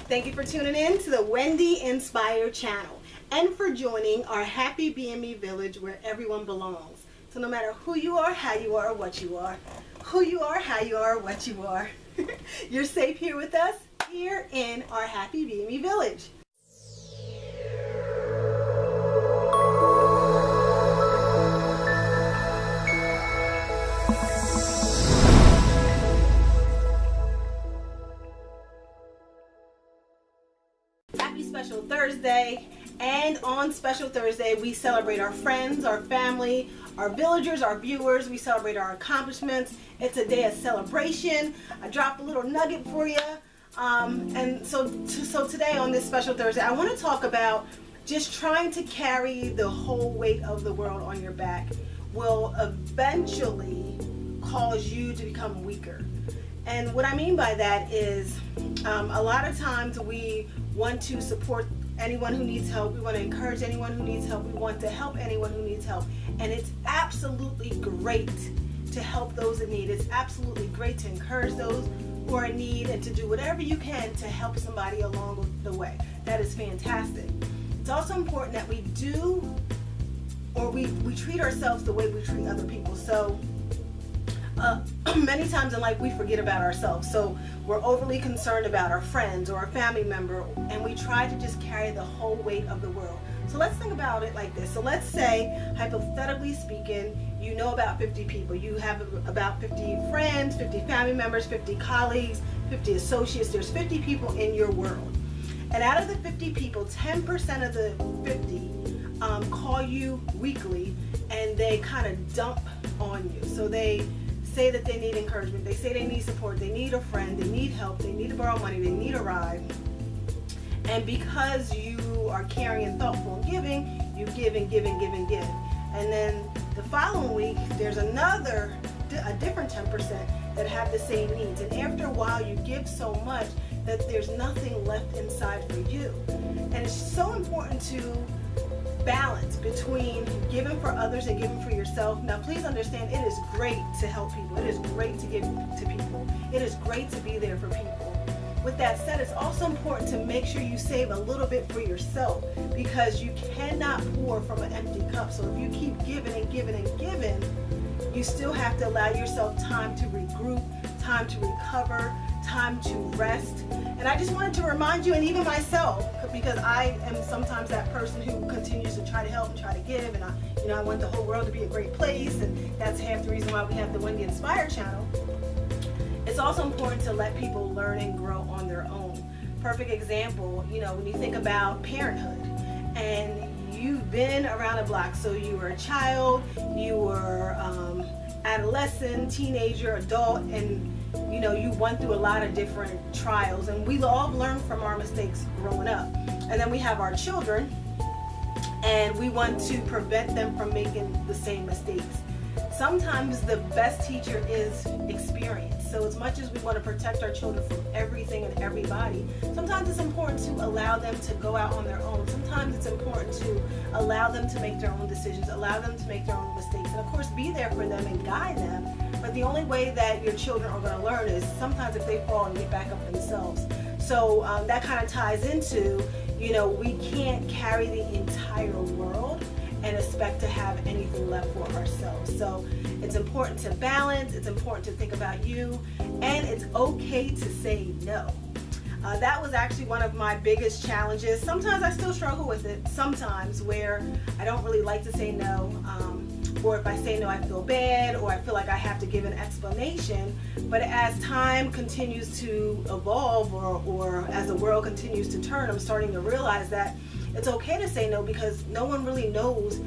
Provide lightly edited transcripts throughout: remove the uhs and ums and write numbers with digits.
Thank you for tuning in to the Wendy Inspire channel and for joining our happy BME village where everyone belongs. So no matter who you are, how you are, or what you are, who you are, how you are, or what you are, you're safe here with us here in our happy BME village. Happy Special Thursday, and on Special Thursday we celebrate our friends, our family, our villagers, our viewers. We celebrate our accomplishments. It's a day of celebration. I dropped a little nugget for you, and so today on this Special Thursday I want to talk about just trying to carry the whole weight of the world on your back will eventually cause you to become weaker. And what I mean by that is a lot of times we want to support anyone who needs help. We want to encourage anyone who needs help. We want to help anyone who needs help. And it's absolutely great to help those in need. It's absolutely great to encourage those who are in need and to do whatever you can to help somebody along the way. That is fantastic. It's also important that we do, or we treat ourselves the way we treat other people. So many times in life we forget about ourselves, so we're overly concerned about our friends or a family member, and we try to just carry the whole weight of the world. So let's think about it like this. So let's say, hypothetically speaking, you know about 50 people. You have about 50 friends, 50 family members, 50 colleagues, 50 associates. There's 50 people in your world, and out of the 50 people, 10% of the 50 call you weekly, and they kind of dump on you. So they say that they need encouragement, they say they need support, they need a friend, they need help, they need to borrow money, they need a ride. And because you are caring and thoughtful and giving, you give and give and give and give. And then the following week, there's a different 10% that have the same needs. And after a while, you give so much that there's nothing left inside for you. And it's so important to balance between giving for others and giving for yourself. Now please understand, it is great to help people. It is great to give to people. It is great to be there for people. With that said, it's also important to make sure you save a little bit for yourself, because you cannot pour from an empty cup. So if you keep giving and giving and giving, you still have to allow yourself time to regroup, time to recover, time to rest. And I just wanted to remind you, and even myself, because I am sometimes that person who continues to try to help and try to give, and I want the whole world to be a great place, and that's half the reason why we have the Wendy Inspire channel. It's also important to let people learn and grow on their own. Perfect example, when you think about parenthood, and you've been around the block, so you were a child, you were adolescent, teenager, adult, and you went through a lot of different trials, and we all learn from our mistakes growing up. And then we have our children, and we want to prevent them from making the same mistakes. Sometimes the best teacher is experience. So as much as we want to protect our children from everything and everybody, sometimes it's important to allow them to go out on their own. Sometimes it's important to allow them to make their own decisions, allow them to make their own mistakes, and of course be there for them and guide them. But the only way that your children are going to learn is sometimes if they fall and get back up themselves. So that kind of ties into, we can't carry the entire world and expect to have anything left for ourselves. So it's important to balance, it's important to think about you, and it's okay to say no. That was actually one of my biggest challenges. Sometimes I still struggle with it, sometimes, where I don't really like to say no, or if I say no I feel bad, or I feel like I have to give an explanation. But as time continues to evolve, or as the world continues to turn, I'm starting to realize that it's okay to say no, because no one really knows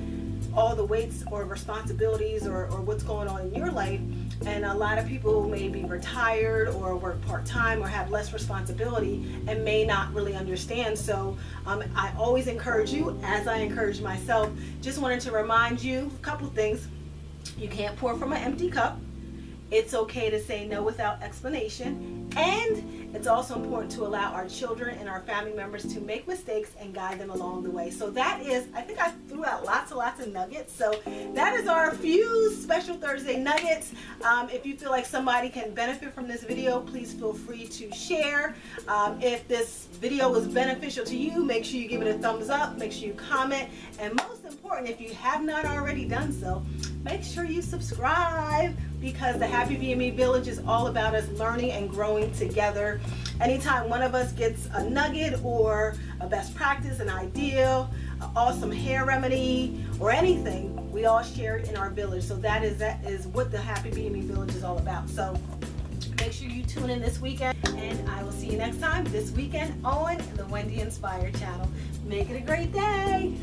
all the weights or responsibilities or what's going on in your life. And a lot of people may be retired or work part-time or have less responsibility and may not really understand. So I always encourage you, as I encourage myself, just wanted to remind you a couple things. You can't pour from an empty cup. It's okay to say no without explanation. And It's also important to allow our children and our family members to make mistakes and guide them along the way. So that is, I think I threw out lots of nuggets. So that is our few Special Thursday nuggets. If you feel like somebody can benefit from this video, please feel free to share. If this video was beneficial to you, make sure you give it a thumbs up, make sure you comment, and most important, if you have not already done so, make sure you subscribe, because the Happy VME Village is all about us learning and growing together. Anytime one of us gets a nugget or a best practice, an idea, an awesome hair remedy, or anything, we all share it in our village. So that is what the Happy VME Village is all about. So make sure you tune in this weekend, and I will see you next time this weekend on the Wendy Inspired channel. Make it a great day.